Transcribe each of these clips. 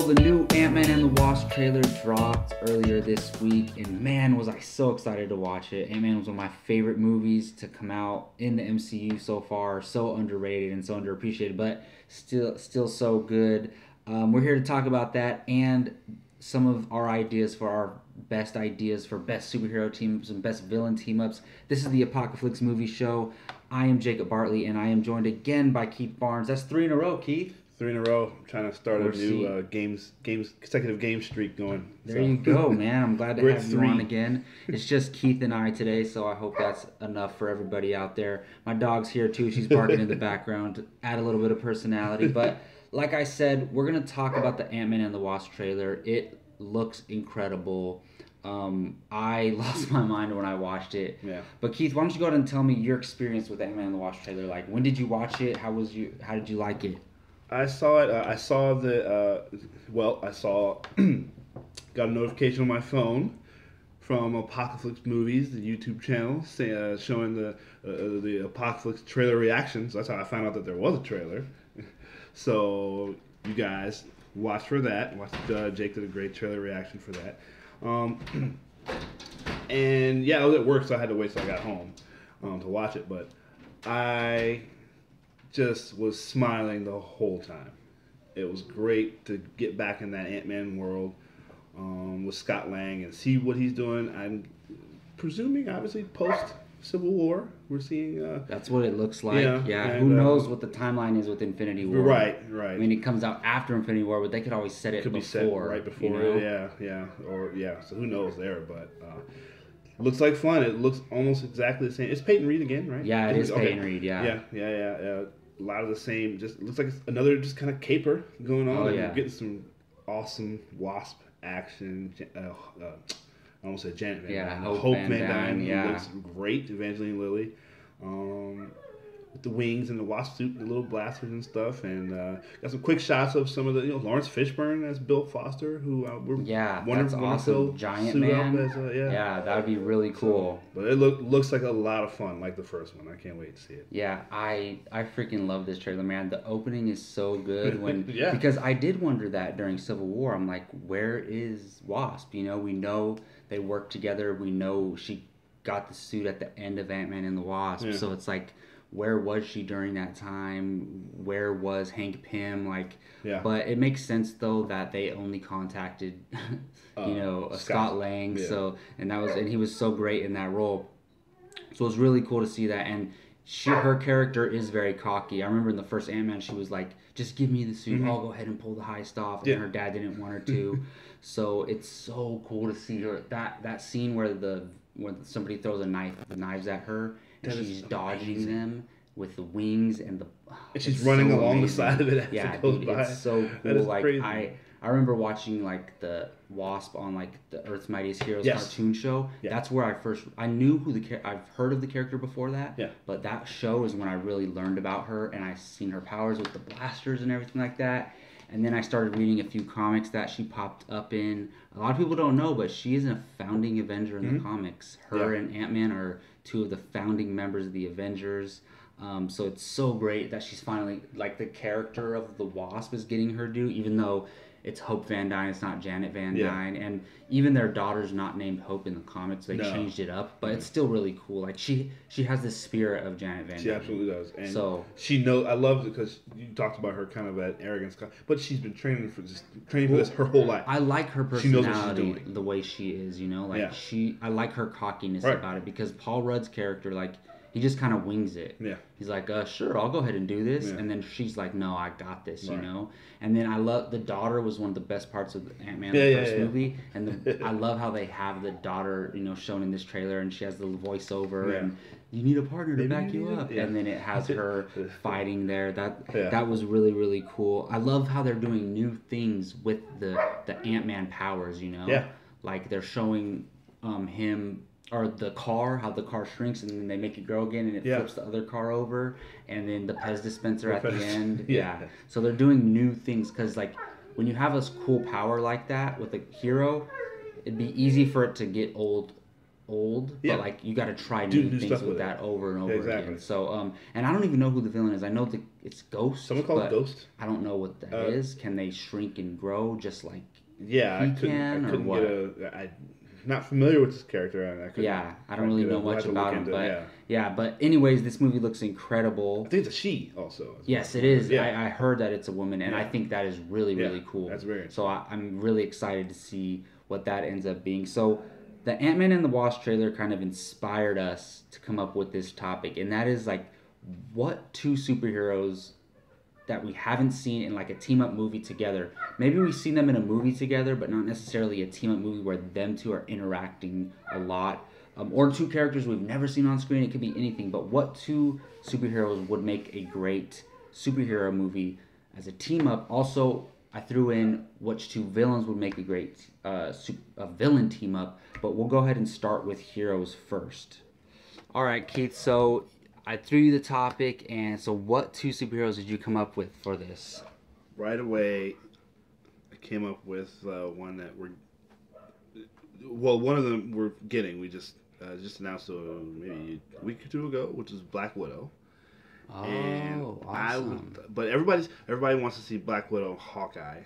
the new AntMan and the Wasp trailer dropped earlier this week, and man, was I so excited to watch it. AntMan was one of my favorite movies to come out in the MCU so far. So underrated and so underappreciated, but still so good. We're here to talk about that and some of our ideas for best superhero team-ups and best villain team-ups. This is the Apocaflix movie show. I am Jacob Bartley, and I am joined again by Keith Barnes. That's 3 in a row, Keith. 3 in a row. I'm trying to start a new consecutive game streak going. There you go, man. I'm glad to have you on again. It's just Keith and I today, so I hope that's enough for everybody out there. My dog's here too. She's barking in the background to add a little bit of personality. But like I said, we're going to talk about the Ant-Man and the Wasp trailer. It looks incredible. I lost my mind when I watched it. Yeah. But Keith, why don't you go ahead and tell me your experience with Ant-Man and the Wasp trailer? Like, when did you watch it? How did you like it? I saw it. I saw got a notification on my phone from Apocaflix Movies, the YouTube channel, showing the Apocaflix trailer reactions. That's how I found out that there was a trailer. So you guys watch for that. Jake did a great trailer reaction for that. And yeah, I was at work, so I had to wait till I got home to watch it. But I just was smiling the whole time. It was great to get back in that Ant-Man world with Scott Lang and see what he's doing. I'm presuming, obviously, post-Civil War, we're seeing... That's what it looks like. Yeah. And, who knows what the timeline is with Infinity War. Right. I mean, it comes out after Infinity War, but they could always set it could before. Be set right before, So who knows there, but... looks like fun. It looks almost exactly the same. It's Peyton Reed again, right? Yeah, it is Peyton Reed, yeah. Yeah. A lot of the same. Just looks like it's another just kind of caper going on. Oh, yeah. We're getting some awesome Wasp action. I almost said Janet Van Dyne. Hope Van Dyne. Yeah. Looks great. Evangeline Lilly. With the wings and the Wasp suit, the little blasters and stuff, and got some quick shots of some of the, Lawrence Fishburne as Bill Foster, who that's awesome. Giant Man. That would be really cool. But it looks like a lot of fun, like the first one. I can't wait to see it. Yeah, I freaking love this trailer, man. The opening is so good because I did wonder that during Civil War. I'm like, where is Wasp? We know they work together. We know she got the suit at the end of Ant-Man and the Wasp. Yeah. So it's like, where was she during that time? Where was Hank Pym? But it makes sense though that they only contacted, Scott Lang. Yeah. So and he was so great in that role. So it was really cool to see that. And her character is very cocky. I remember in the first Ant-Man, she was like, "Just give me the suit. I'll go ahead and pull the heist off." And her dad didn't want her to. So it's so cool to see her that scene where somebody throws the knives at her. And she's dodging them with the wings and and she's running along the side of it as it goes by. It's so cool. Crazy. I remember watching the Wasp on the Earth's Mightiest Heroes cartoon show. Yeah. That's where I knew I've heard of the character before that. Yeah. But that show is when I really learned about her, and I seen her powers with the blasters and everything like that. And then I started reading a few comics that she popped up in. A lot of people don't know, but she is a founding Avenger in the comics. Her and Ant-Man are two of the founding members of the Avengers. So it's so great that she's finally, the character of the Wasp is getting her due, even though it's Hope Van Dyne, it's not Janet Van Dyne. And even their daughter's not named Hope in the comics. They changed it up, but it's still really cool. She has the spirit of Janet Van Dyne. She absolutely does. And so she knows. I love it because you talked about her kind of that arrogance, but she's been training for this her whole life. I like her personality, the way she is. I like her cockiness about it, because Paul Rudd's character, he just kind of wings it. Yeah. He's like, sure, I'll go ahead and do this. Yeah. And then she's like, no, I got this, And then I love, the daughter was one of the best parts of Ant-Man, the first movie. And I love how they have the daughter, shown in this trailer, and she has the voiceover, and you need a partner to back you up. Yeah. And then it has her fighting there. That was really, really cool. I love how they're doing new things with the Ant-Man powers, Yeah. They're showing him... or the car, how the car shrinks and then they make it grow again and it flips the other car over, and then the Pez dispenser at the end. So they're doing new things, because when you have a cool power like that with a hero, it'd be easy for it to get old old, Yeah. but like you got to try Do new new things stuff with with that it. over and over Exactly. again. So and I don't even know who the villain is. I know that it's Ghost. Someone called Ghost. I don't know what that is. Can they shrink and grow just like Yeah, he I couldn't what? I'm not familiar with this character. I don't really know much about him, but but anyways, this movie looks incredible. I think it's a she also. Yes, it is. I heard that it's a woman, and I think that is really, really cool. That's very so I'm really excited to see what that ends up being. So the Ant-Man and the Wasp trailer kind of inspired us to come up with this topic, and that is like, what two superheroes that we haven't seen in like a team-up movie together. Maybe we've seen them in a movie together, but not necessarily a team-up movie where them two are interacting a lot. Or two characters we've never seen on screen. It could be anything. But what two superheroes would make a great superhero movie as a team-up? Also, I threw in which two villains would make a great villain team-up. But we'll go ahead and start with heroes first. All right, Keith. So I threw you the topic, and so what two superheroes did you come up with for this? Right away, I came up with one that one of them we're getting. We just announced maybe a week or two ago, which is Black Widow. Oh, and awesome. But everybody wants to see Black Widow, Hawkeye.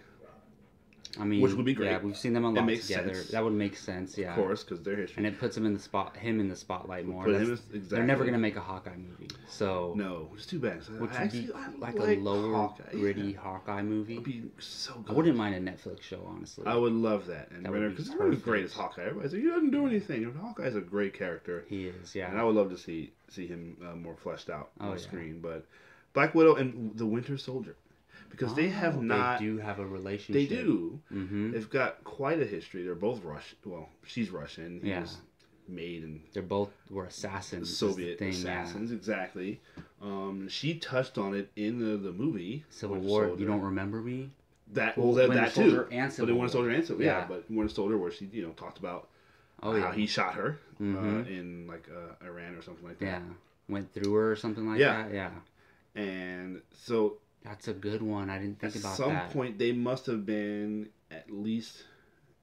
I mean, which would be great. Yeah, we've seen them a lot together. Sense. That would make sense, yeah. Of course, because they're history. And it puts him in the spotlight more. Exactly. They're never gonna make a Hawkeye movie, so no, it's too bad. Which would be like a lower gritty Hawkeye movie. It'd be so good. I wouldn't mind a Netflix show, honestly. I would love that. And because Renner's great as Hawkeye. Everybody's like, he doesn't do anything. Hawkeye's a great character. He is, yeah. And I would love to see him more fleshed out on screen. But Black Widow and the Winter Soldier. Because they have not... They do have a relationship. They do. Mm-hmm. They've got quite a history. They're both Russian. Well, she's Russian. He was made in... They both were assassins. Soviet assassins, exactly. She touched on it in the movie. Civil War, You Don't Remember Me? That too. But Winter Soldier and Civil War. But Winter Soldier, where she talked about how he shot her in like Iran or something like that. Yeah. Went through her or something like that. Yeah. And so... That's a good one. I didn't think about that. At some point, they must have been at least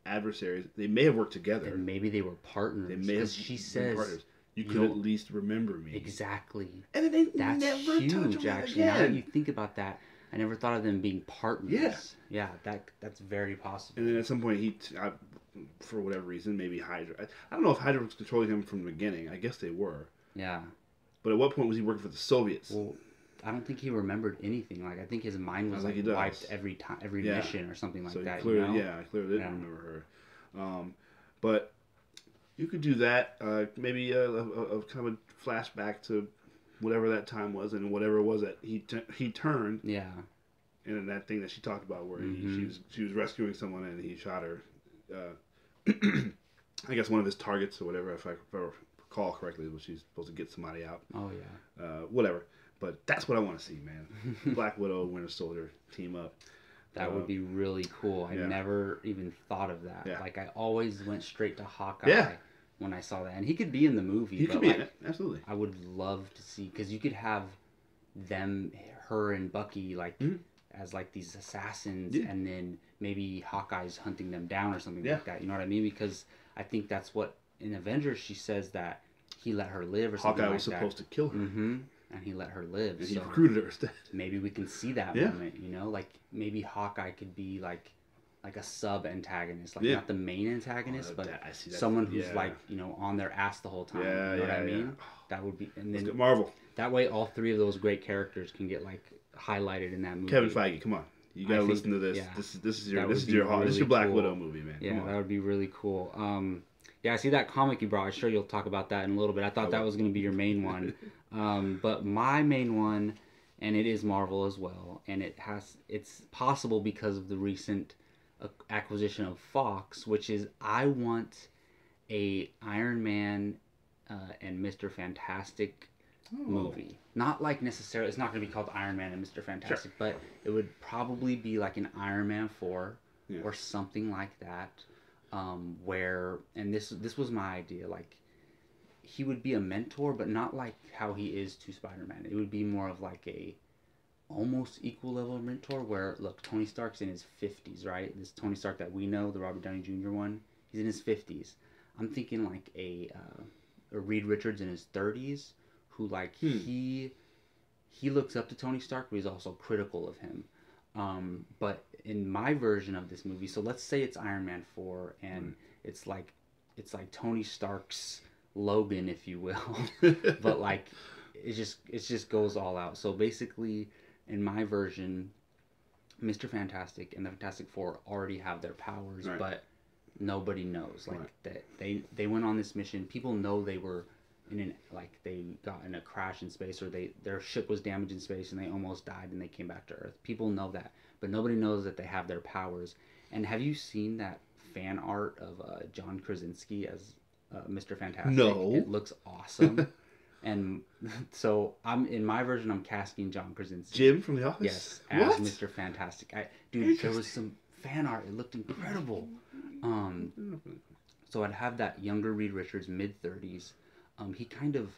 adversaries. They may have worked together. And maybe they were partners. They may have she says, partners. You could at least remember me. Exactly. And then That's never huge, actually. Now that you think about that, I never thought of them being partners. Yeah. Yeah, that's very possible. And then at some point, for whatever reason, maybe Hydra. I don't know if Hydra was controlling him from the beginning. I guess they were. Yeah. But at what point was he working for the Soviets? Well, I don't think he remembered anything. Like I think his mind was wiped every time, every mission or something like that. Clearly, I clearly didn't remember her. But you could do that. Maybe a kind of a flashback to whatever that time was and whatever it was that he turned. Yeah. And that thing that she talked about where she was rescuing someone and he shot her. I guess one of his targets or whatever, if I recall correctly, was she's supposed to get somebody out. Oh yeah. Whatever. But that's what I want to see, man. Black Widow, Winter Soldier team up. That would be really cool. I never even thought of that. Yeah. Like I always went straight to Hawkeye when I saw that, and he could be in the movie. He could be in it, absolutely. I would love to see because you could have her and Bucky as like these assassins, and then maybe Hawkeye's hunting them down or something like that. You know what I mean? Because I think that's what in Avengers she says that he let her live or something Hawkeye like that. was supposed to kill her. Mm-hmm. And he let her live. And he recruited her instead. Maybe we can see that moment, like maybe Hawkeye could be like a sub-antagonist, like not the main antagonist, but someone who's like, on their ass the whole time. You know what I mean? That would be, and then Marvel. That way all three of those great characters can get like highlighted in that movie. Kevin Feige, come on. You gotta listen to this. Yeah, this is your Black Widow movie, man. Yeah, that would be really cool. Yeah, I see that comic you brought. I'm sure you'll talk about that in a little bit. I thought that was going to be your main one. But my main one, and it is Marvel as well, and it's possible because of the recent acquisition of Fox, which is I want a Iron Man and Mr. Fantastic movie. Not like necessarily, it's not going to be called Iron Man and Mr. Fantastic, but it would probably be like an Iron Man 4 or something like that. Where, and this was my idea, like he would be a mentor, but not like how he is to Spider-Man. It would be more of like a almost equal level mentor where, look, Tony Stark's in his 50s, right? This Tony Stark that we know, the Robert Downey Jr. one, he's in his 50s. I'm thinking like a Reed Richards in his 30s, who like he looks up to Tony Stark, but he's also critical of him. But in my version of this movie, so let's say it's Iron Man 4, and it's like Tony Stark's Logan, if you will, but like it just goes all out. So basically, in my version, Mr. Fantastic and the Fantastic Four already have their powers, but nobody knows. Like that they went on this mission. People know they were they got in a crash in space, or their ship was damaged in space and they almost died and they came back to Earth. People know that, but nobody knows that they have their powers. And have you seen that fan art of John Krasinski as Mr. Fantastic? No. It looks awesome. And so in my version, I'm casting John Krasinski. Jim from The Office? Yes, as Mr. Fantastic. Dude, there was some fan art. It looked incredible. So I'd have that younger Reed Richards, mid-30s. He kind of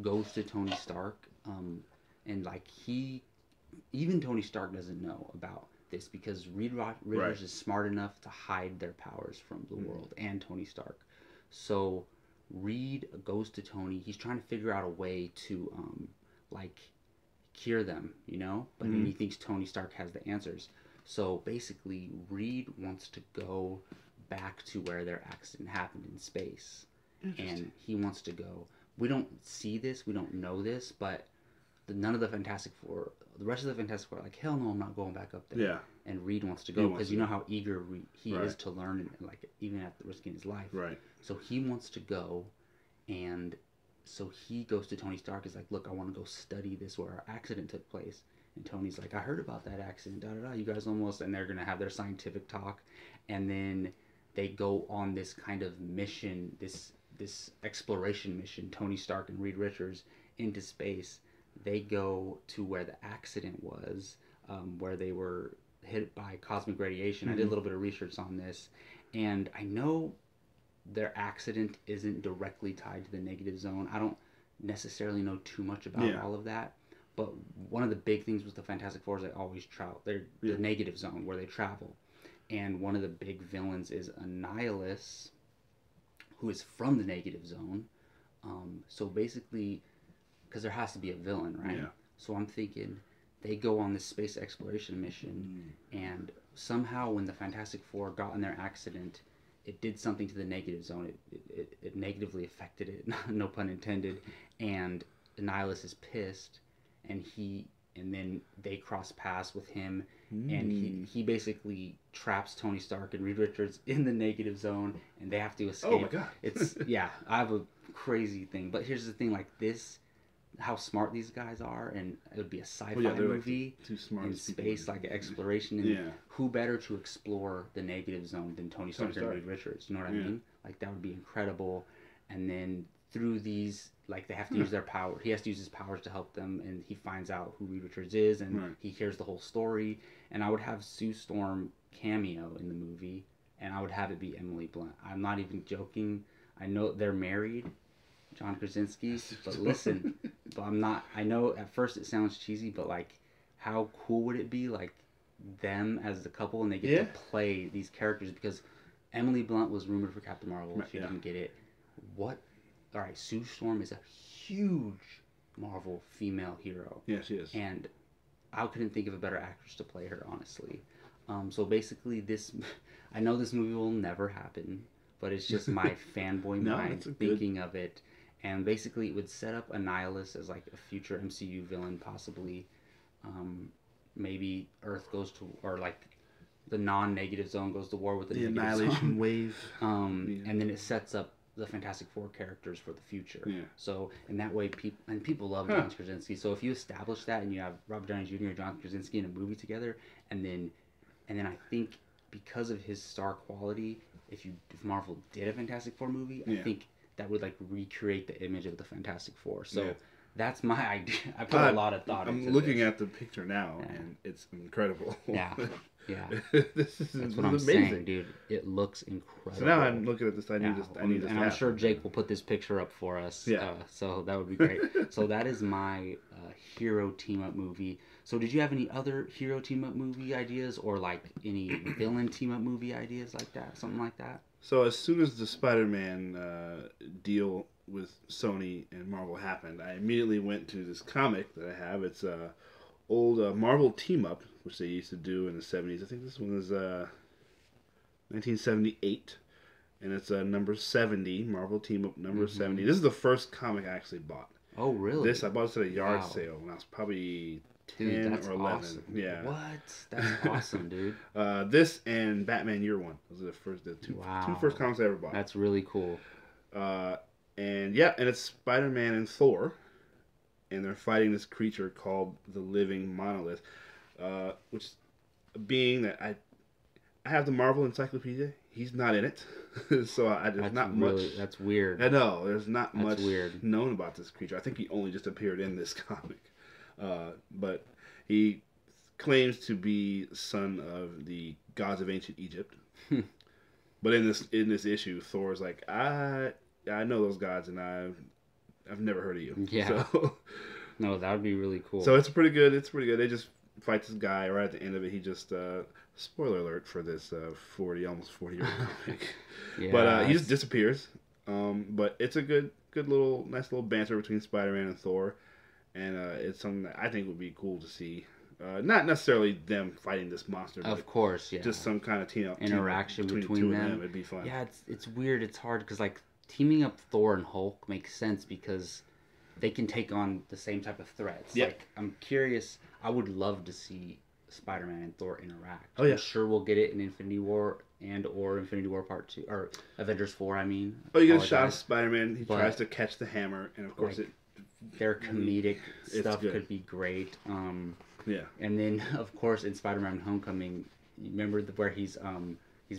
goes to Tony Stark, and like even Tony Stark doesn't know about this, because Reed Richards is smart enough to hide their powers from the world and Tony Stark. So Reed goes to Tony. He's trying to figure out a way to like cure them, but he thinks Tony Stark has the answers. So basically, Reed wants to go back to where their accident happened in space, and he wants to go. We don't see this, we don't know this, but none of the Fantastic Four, the rest of the Fantastic Four, are like, hell no, I'm not going back up there. Yeah. And Reed wants to go, because you know how eager he is to learn, and like even at the risk in his life. Right. So he wants to go, and so he goes to Tony Stark. He's like, look, I want to go study this where our accident took place. And Tony's like, I heard about that accident. You guys almost, and they're gonna have their scientific talk, and then they go on this kind of mission, this exploration mission, Tony Stark and Reed Richards, into space. They go to where the accident was, where they were hit by cosmic radiation. I did a little bit of research on this, and I know their accident isn't directly tied to the negative zone. I don't necessarily know too much about all of that, but one of the big things with the Fantastic Four is they always travel. They're the negative zone where they travel. And one of the big villains is Annihilus, who is from the negative zone. So basically, because there has to be a villain, right? Yeah. So I'm thinking they go on this space exploration mission, and somehow when the Fantastic Four got in their accident, it did something to the negative zone. It negatively affected it, no pun intended. And Annihilus is pissed, and then they cross paths with him, and he basically traps Tony Stark and Reed Richards in the negative zone, and they have to escape. Oh my god! It's I have a crazy thing, but here's the thing: like this, how smart these guys are, and it would be a sci-fi movie like too smart in space, like an exploration. And who better to explore the negative zone than Tony Stark and Reed Richards? You know what I mean? Like that would be incredible. And then through these, like they have to use their power. He has to use his powers to help them, and he finds out who Reed Richards is, and he hears the whole story. And I would have Sue Storm cameo in the movie, and I would have it be Emily Blunt. I'm not even joking. I know they're married, John Krasinski, but listen, but I'm not. I know at first it sounds cheesy, but like, how cool would it be, like them as the couple, and they get to play these characters, because Emily Blunt was rumored for Captain Marvel. She didn't get it. What? All right, Sue Storm is a huge Marvel female hero. Yeah, she is. And I couldn't think of a better actress to play her, honestly. So basically, I know this movie will never happen, but it's just my fanboy mind thinking of it. And basically, it would set up Annihilus as like a future MCU villain, possibly. Maybe Earth goes to, or like the non-negative zone goes to war with the annihilation wave. And then it sets up the Fantastic Four characters for the future. Yeah. So in that way, people love John Krasinski. So if you establish that, and you have Robert Downey Jr. and John Krasinski in a movie together, and then I think because of his star quality, if Marvel did a Fantastic Four movie, I think that would like recreate the image of the Fantastic Four. So that's my idea. I put a lot of thought into it. I'm looking at the picture now, and it's incredible. Yeah. Yeah, that's what I'm saying, dude. It looks incredible. So now I'm looking at this. I need this. And I'm sure Jake will put this picture up for us. Yeah. So that would be great. So that is my hero team up movie. So did you have any other hero team up movie ideas, or like any villain team up movie ideas like that, something like that? So as soon as the Spider-Man deal with Sony and Marvel happened, I immediately went to this comic that I have. It's a old Marvel team up, which they used to do in the 70s. I think this one is 1978, and it's number 70, Marvel team up number 70. This is the first comic I actually bought. Oh, really? I bought this at a yard sale when I was probably 10 or 11. Awesome. Yeah. What? That's awesome, dude. This and Batman Year One. Those are the two first comics I ever bought. That's really cool. And it's Spider-Man and Thor, and they're fighting this creature called the Living Monolith, which being that I have the Marvel Encyclopedia. He's not in it, so there's not much. That's weird. I know there's not much weird. known about this creature. I think he only just appeared in this comic, but he claims to be son of the gods of ancient Egypt. But in this issue, Thor's like, I know those gods, and I've never heard of you. Yeah. So, no, that would be really cool. So it's pretty good. They just fight this guy right at the end of it. He just spoiler alert for this almost 40-year-old comic. Yeah, but he just disappears. But it's a good little nice little banter between Spider-Man and Thor, and it's something that I think would be cool to see. Not necessarily them fighting this monster. Of course, yeah. Just some kind of interaction between them. It'd be fun. Yeah, it's weird. It's hard because like teaming up Thor and Hulk makes sense because they can take on the same type of threats. Yep. Like I'm curious. I would love to see Spider-Man and Thor interact. Oh yeah. I'm sure we'll get it in Infinity War or Infinity War Part 2 or Avengers 4. I mean. Oh, you get a shot of Spider-Man. He tries to catch the hammer, and of course their comedic stuff could be great. Yeah. And then, of course, in Spider-Man Homecoming, you remember where he's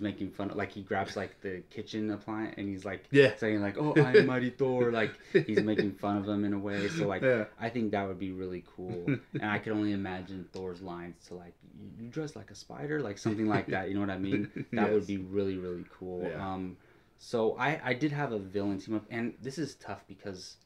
making fun of, like, he grabs, like, the kitchen appliance, and he's, like, saying, like, oh, I'm Mighty Thor. Like, he's making fun of him in a way. So, like, I think that would be really cool. And I could only imagine Thor's lines to, like, you dress like a spider? Like, something like that. You know what I mean? That would be really, really cool. Yeah. So I did have a villain team up, and this is tough because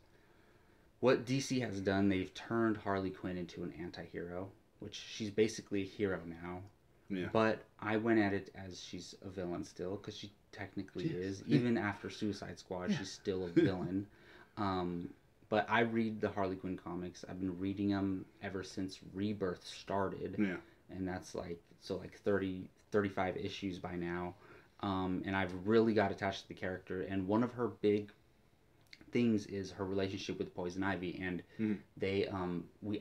what DC has done, they've turned Harley Quinn into an anti-hero, which she's basically a hero now. Yeah. But I went at it as she's a villain still, because she technically is. Even after Suicide Squad, she's still a villain. But I read the Harley Quinn comics. I've been reading them ever since Rebirth started. Yeah. And that's like 30, 35 issues by now. And I've really got attached to the character. And one of her big things is her relationship with Poison Ivy, and they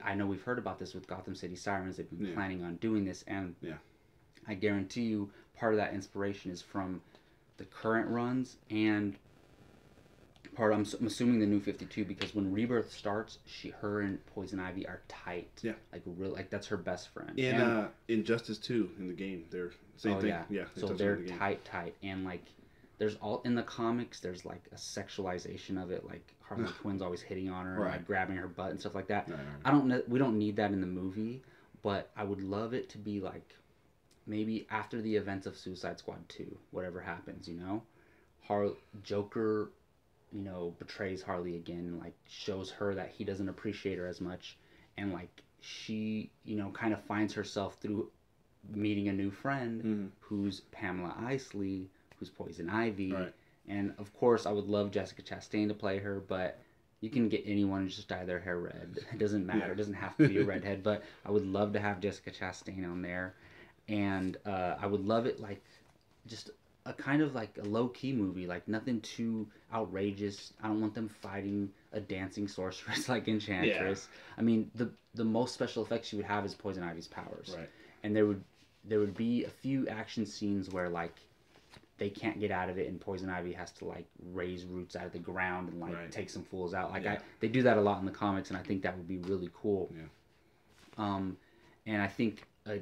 I know we've heard about this with Gotham City Sirens. They've been planning on doing this, and I guarantee you part of that inspiration is from the current runs, and part I'm assuming the New 52, because when Rebirth starts, her and Poison Ivy are tight. Yeah, like really, like that's her best friend. In Injustice 2 in the game, they're same thing. Yeah, so they're tight, and like. There's all in the comics. There's like a sexualization of it, like Harley Quinn's always hitting on her, and like grabbing her butt and stuff like that. I don't know. We don't need that in the movie, but I would love it to be like maybe after the events of Suicide Squad 2, whatever happens, you know, Joker, you know, betrays Harley again, and like shows her that he doesn't appreciate her as much, and like she, you know, kind of finds herself through meeting a new friend who's Pamela Isley, who's Poison Ivy, and of course I would love Jessica Chastain to play her, but you can get anyone to just dye their hair red. It doesn't matter. It doesn't have to be a redhead, but I would love to have Jessica Chastain on there, and I would love it like just a kind of like a low-key movie, like nothing too outrageous. I don't want them fighting a dancing sorceress like Enchantress. I mean, the most special effects you would have is Poison Ivy's powers, and there would be a few action scenes where like they can't get out of it, and Poison Ivy has to like raise roots out of the ground and like take some fools out. Like they do that a lot in the comics, and I think that would be really cool. And I think a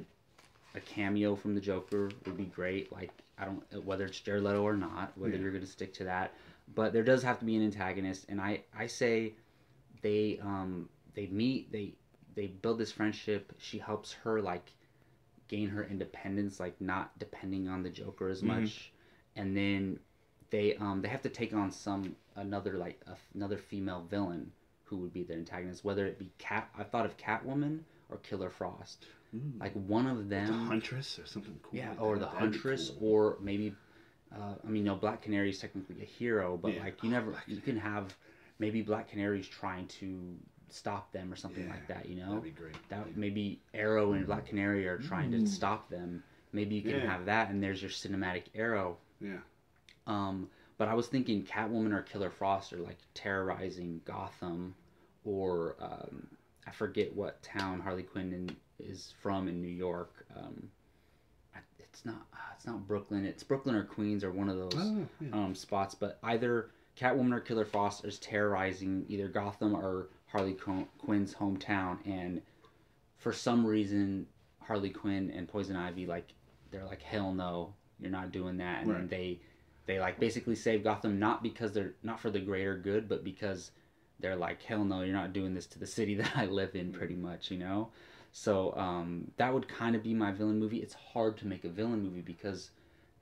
cameo from the Joker would be great. Like I don't whether it's Jared Leto or not, whether you're going to stick to that, but there does have to be an antagonist. And I say they meet, they build this friendship. She helps her like gain her independence, like not depending on the Joker as much. And then they have to take on another female villain who would be the antagonist, whether it be I thought of Catwoman or Killer Frost. Like one of them, the Huntress or something cool. Yeah, or the Huntress, or maybe I mean, no, Black Canary is technically a hero, but like you can have maybe Black Canary's trying to stop them or something like that. You know, that'd be great. That maybe Arrow and Black Canary are trying to stop them. Maybe you can have that, and there's your cinematic Arrow. Yeah. But I was thinking Catwoman or Killer Frost are like terrorizing Gotham, or I forget what town Harley Quinn is from in New York. It's not Brooklyn. It's Brooklyn or Queens or one of those spots. But either Catwoman or Killer Frost is terrorizing either Gotham or Harley Quinn's hometown, and for some reason Harley Quinn and Poison Ivy they're like, hell no, you're not doing that, and then they like basically save Gotham, not because they're not for the greater good, but because they're like, hell no, you're not doing this to the city that I live in, pretty much, you know. So that would kind of be my villain movie. It's hard to make a villain movie because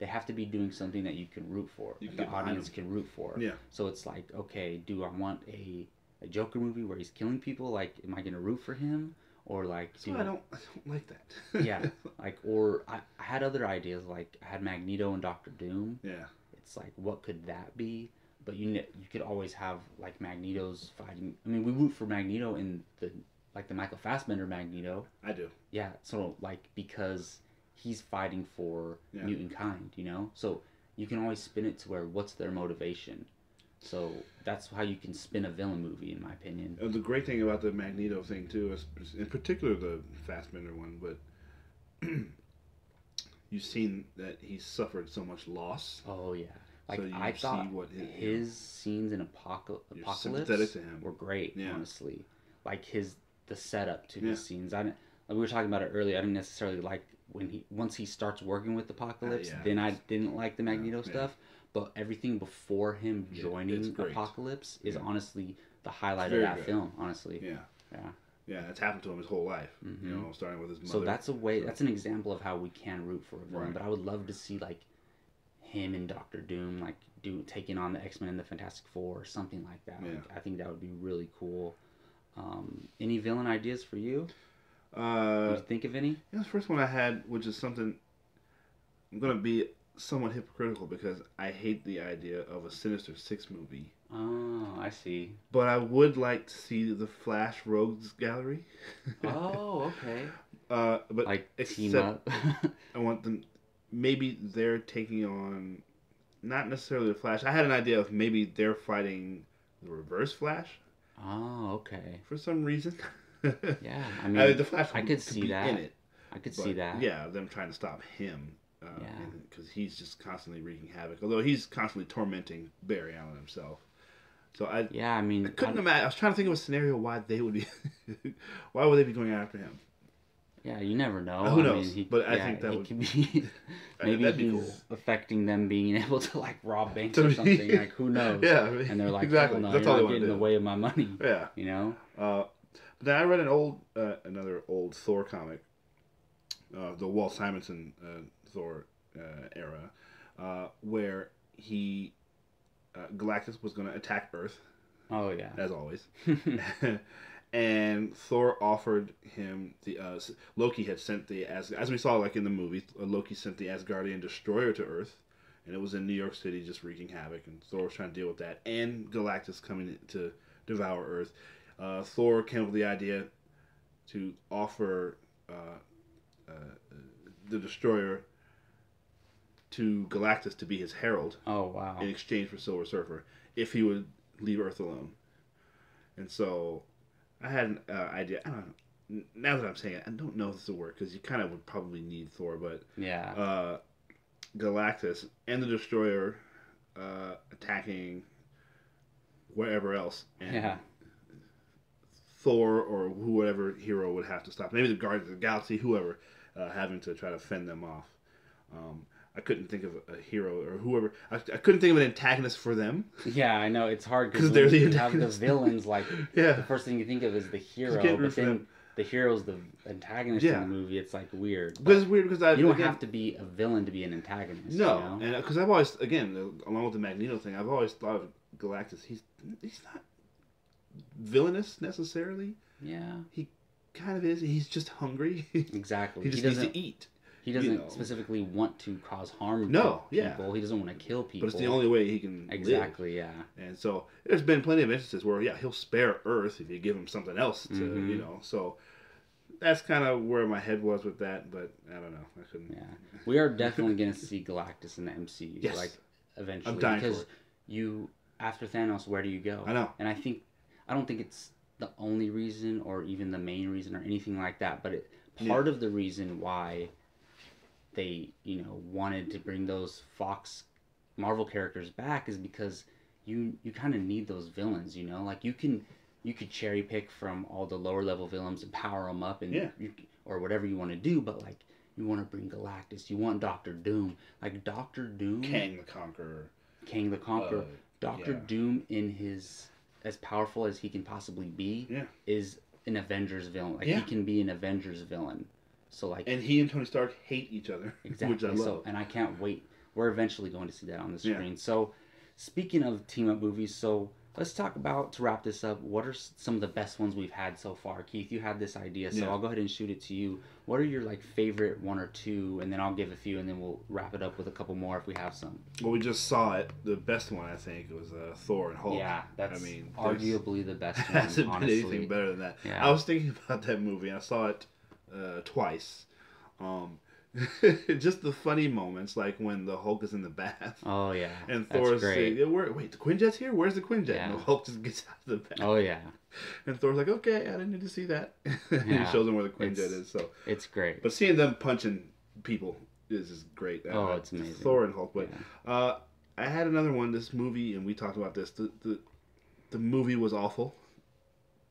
they have to be doing something that you can root for, the audience can root for. Yeah. So it's like, okay, do I want a Joker movie where he's killing people? Like, am I gonna root for him? Or like, I don't like that. Yeah, like, or I had other ideas. Like, I had Magneto and Doctor Doom. Yeah. It's like, what could that be? But you could always have like Magneto's fighting. I mean, we root for Magneto in the Michael Fassbender Magneto. I do. Yeah. So like, because he's fighting for mutant kind, you know. So you can always spin it to where what's their motivation. So that's how you can spin a villain movie, in my opinion. And the great thing about the Magneto thing too is, in particular, the Fassbender one, but you've seen that he's suffered so much loss. Oh yeah. Like, so I thought his scenes in Apocalypse were great, honestly. Like the setup to his scenes. We were talking about it earlier. I didn't necessarily like once he starts working with Apocalypse. Then I didn't like the Magneto stuff. But everything before him joining Apocalypse is honestly the highlight of that film. Honestly. Yeah, that's happened to him his whole life. Mm-hmm. You know, starting with his mother. So that's that's an example of how we can root for a villain. But I would love to see like him and Doctor Doom taking on the X-Men and the Fantastic Four or something like that. Yeah. Like, I think that would be really cool. Any villain ideas for you? Did you think of any? Yeah, the first one I had, which is something I'm gonna be somewhat hypocritical because I hate the idea of a Sinister Six movie. Oh, I see. But I would like to see the Flash Rogues Gallery. Oh, okay. But like team up. I want them. Maybe they're taking on, not necessarily the Flash. I had an idea of maybe they're fighting the Reverse Flash. Oh, okay. For some reason. Yeah, I mean, the Flash I could see that. In it. I could see that. Yeah, them trying to stop him. Because he's just constantly wreaking havoc. Although he's constantly tormenting Barry Allen himself. So I couldn't imagine. I was trying to think of a scenario why they would be. Why would they be going after him? Yeah, you never know. Who knows? But I think that would be. Maybe that'd be he's cool. affecting them being able to like rob banks or something. Like, who knows? Yeah, and they're like, exactly. No, That's you're all not getting in the way of my money. Yeah, you know. But then I read another old Thor comic, the Walt Simonson Thor era, where Galactus was going to attack Earth. Oh yeah, as always. And Thor offered him Loki had sent as we saw like in the movie, Loki sent the Asgardian destroyer to Earth, and it was in New York City just wreaking havoc, and Thor was trying to deal with that, and Galactus coming to devour Earth. Thor came up with the idea to offer the destroyer to Galactus to be his herald. Oh wow! In exchange for Silver Surfer, if he would leave Earth alone. And so I had an idea. I don't know. Now that I'm saying it, I don't know if this will work because you kind of would probably need Thor, but yeah, Galactus and the Destroyer attacking wherever else, and Thor or whoever hero would have to stop. Maybe the Guardians of the Galaxy, whoever, having to try to fend them off. I couldn't think of a hero or whoever. I couldn't think of an antagonist for them. Yeah, I know. It's hard because they're the have the villains. Like, the first thing you think of is the hero, but then the hero's the antagonist in the movie. It's like weird. But it's weird because you don't have to be a villain to be an antagonist. No, you know? And because I've always, again, along with the Magneto thing, I've always thought of Galactus. He's not villainous necessarily. Yeah, he kind of is. He's just hungry. Exactly. He just needs to eat. He doesn't specifically want to cause harm to people. Yeah. He doesn't want to kill people. But it's the only way he can exactly, live. Yeah. And so there's been plenty of instances where, he'll spare Earth if you give him something else to, So that's kind of where my head was with that, but I don't know. I couldn't. Yeah. We are definitely going to see Galactus in the MCU. Yes. Like, eventually. I'm dying because for it. After Thanos, where do you go? I know. And I don't think it's the only reason or even the main reason or anything like that, but part of the reason why they, wanted to bring those Fox Marvel characters back is because you kind of need those villains, like you could cherry pick from all the lower level villains and power them up and or whatever you want to do, but like you want to bring Galactus, you want Doctor Doom, like Doctor Doom, Kang the Conqueror, Doctor Doom in his as powerful as he can possibly be is an Avengers villain. Like he can be an Avengers villain. So like, and he and Tony Stark hate each other, exactly. Which I love. So, and I can't wait. We're eventually going to see that on the screen. Yeah. So, speaking of team up movies, so let's talk about, to wrap this up, what are some of the best ones we've had so far? Keith, you had this idea, so I'll go ahead and shoot it to you. What are your favorite one or two, and then I'll give a few, and then we'll wrap it up with a couple more if we have some. Well, we just saw it. The best one, I think, was Thor and Hulk. Yeah, that's arguably the best one, hasn't been anything better than that. Yeah. I was thinking about that movie. I saw it twice. Just the funny moments, like when the Hulk is in the bath. Oh yeah, and Thor's saying, "Wait, the Quinjet's here? Where's the Quinjet?" Yeah. And the Hulk just gets out of the bath. Oh yeah, and Thor's like, "Okay, I didn't need to see that." He shows him where the Quinjet is. So it's great. But seeing them punching people is great. It's amazing. Thor and Hulk. But I had another one. This movie, and we talked about this. The movie was awful.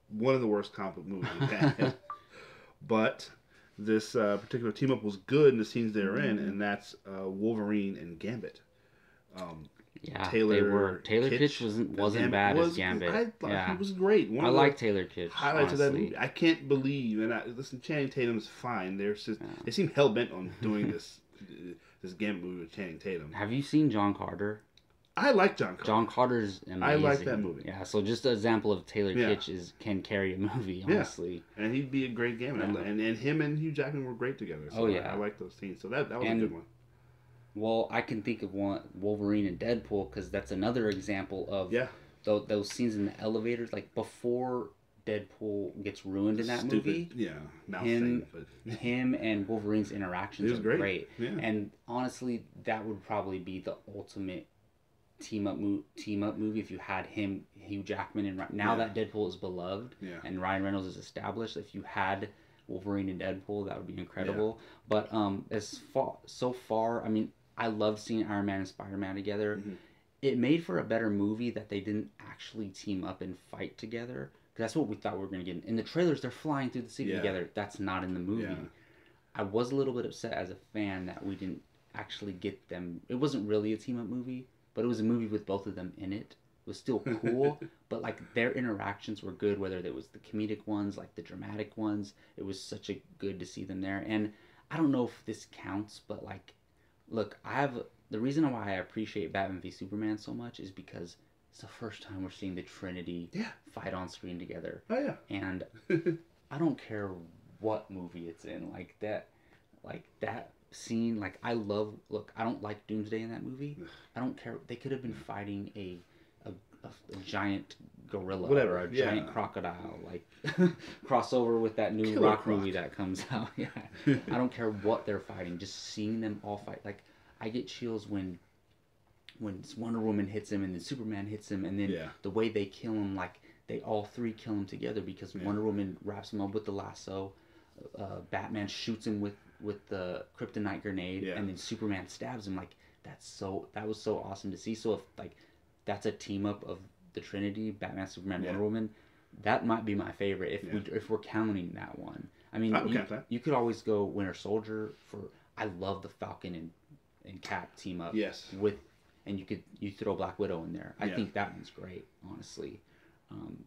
One of the worst comic book movies we've had. But this particular team up was good in the scenes they were in, and that's Wolverine and Gambit. Taylor Kitsch wasn't bad as Gambit. I thought he was great. I like Taylor Kitsch. Highlights of that movie. I can't believe, listen, Channing Tatum's fine. They seem hell bent on doing this Gambit movie with Channing Tatum. Have you seen John Carter? I like John Carter. John Carter's amazing. I like that movie. Yeah, so just an example of Taylor Kitsch can carry a movie, honestly. Yeah. And he'd be a great Gambit. Yeah. And him and Hugh Jackman were great together. So I like those scenes. So that was a good one. Well, I can think of one, Wolverine and Deadpool, because that's another example of those scenes in the elevators, like before Deadpool gets ruined in that movie. Him and Wolverine's interactions are great. Yeah. And honestly, that would probably be the ultimate team up movie if you had him, Hugh Jackman, and now that Deadpool is beloved and Ryan Reynolds is established, if you had Wolverine and Deadpool, that would be incredible. But so far, I mean, I love seeing Iron Man and Spider-Man together. Mm-hmm. It made for a better movie that they didn't actually team up and fight together, because that's what we thought we were going to get. In the trailers, they're flying through the city together. That's not in the movie. Yeah. I was a little bit upset as a fan that we didn't actually get them. It wasn't really a team up movie, but it was a movie with both of them in it. It was still cool, but their interactions were good, whether it was the comedic ones, the dramatic ones. It was such a good to see them there. And I don't know if this counts, but look, the reason why I appreciate Batman v Superman so much is because it's the first time we're seeing the Trinity fight on screen together. Oh yeah. And I don't care what movie it's in, that scene, I don't like Doomsday in that movie. I don't care. They could have been fighting a giant gorilla or a giant crocodile, crossover with that new Killer Rock Croc movie that comes out. Yeah, I don't care what they're fighting. Just seeing them all fight, I get chills when Wonder Woman hits him and then Superman hits him, and then the way they kill him, they all three kill him together because Wonder Woman wraps him up with the lasso, Batman shoots him with the kryptonite grenade, and then Superman stabs him. That was so awesome to see. So if that's a team up of the Trinity, Batman, Superman, Wonder Woman, that might be my favorite if we're counting that one. I mean, you could always go Winter Soldier for. I love the Falcon and Cap team up. Yes. And you throw Black Widow in there. I think that one's great, honestly,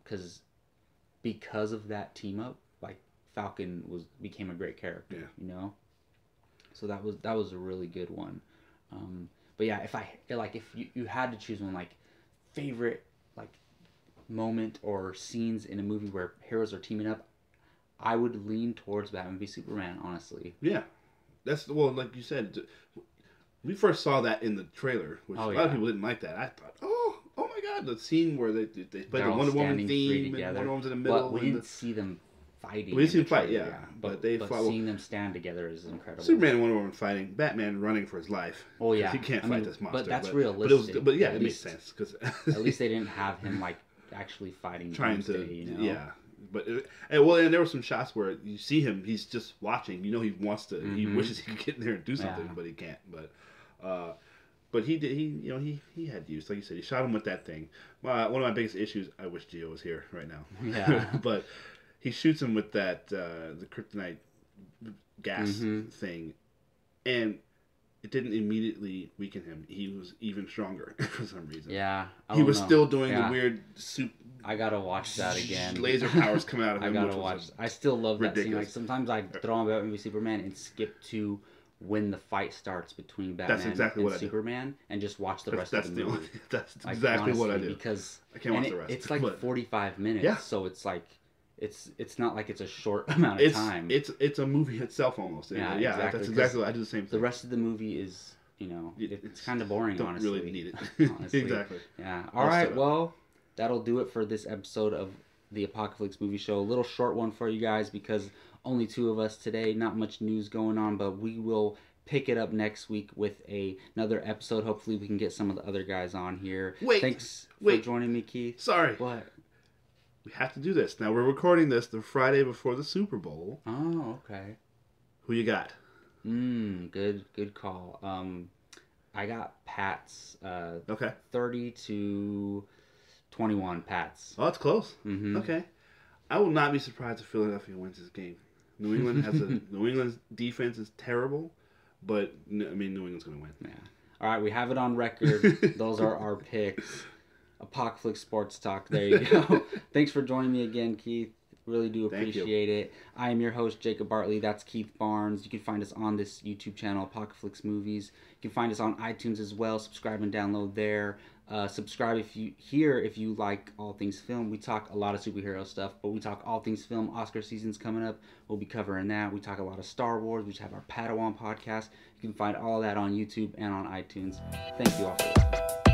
because of that team up, Falcon became a great character. Yeah. You know. So that was a really good one. But yeah, if you had to choose one, favorite moment or scenes in a movie where heroes are teaming up, I would lean towards Batman v Superman, honestly. Yeah, like you said, we first saw that in the trailer, which a lot of people didn't like that. I thought, oh my god, the scene where they played the Wonder Woman theme and Wonder Woman's in the middle. But we didn't see them fighting. We didn't see them fight, but seeing them stand together is incredible. Superman and Wonder Woman fighting, Batman running for his life. Oh yeah, he can't fight this monster. But that's realistic. But it makes sense because at least they didn't have him like actually fighting. Trying Doomsday, to, you know? yeah. But and there were some shots where you see him. He's just watching. You know, he wants to. He wishes he could get in there and do something, but he can't. But he did. He had use. Like you said, he shot him with that thing. One of my biggest issues. I wish Gio was here right now. Yeah. But he shoots him with that the kryptonite gas thing, and it didn't immediately weaken him. He was even stronger for some reason. Yeah. He was still doing the weird soup. I gotta watch that again. Laser powers coming out of him. I gotta watch. I still love that scene. Like sometimes I throw on Batman v Superman and skip to when the fight starts between Batman and Superman, and just watch the rest of the movie. That's exactly what I do. Because I can't watch the rest. It's like 45 minutes, so it's like it's not like it's a short amount of time. It's a movie itself almost. Yeah, exactly. That's exactly what I do. The same thing. The rest of the movie is, it's kind of boring. Don't honestly, really need it. Honestly. Exactly. Yeah. All right. Well, that'll do it for this episode of the Apocaflix Movie Show. A little short one for you guys because only two of us today. Not much news going on, but we will pick it up next week with another episode. Hopefully, we can get some of the other guys on here. Thanks for joining me, Keith. Sorry. What? We have to do this. Now, we're recording this the Friday before the Super Bowl. Oh, okay. Who you got? Good call. I got Pats. Okay. 30-21 Pats. Oh, it's close. Mm-hmm. Okay. I will not be surprised if Philadelphia wins this game. New England's defense is terrible, but New England's going to win. Yeah. All right, we have it on record. Those are our picks. Apocaflix Sports Talk. There you go. Thanks for joining me again, Keith. Really do appreciate it. I am your host, Jacob Bartley. That's Keith Barnes. You can find us on this YouTube channel, Apocaflix Movies. You can find us on iTunes as well. Subscribe and download there. Subscribe if you like all things film. We talk a lot of superhero stuff, but we talk all things film. Oscar season's coming up. We'll be covering that. We talk a lot of Star Wars. We have our Padawan podcast. You can find all of that on YouTube and on iTunes. Thank you all for listening.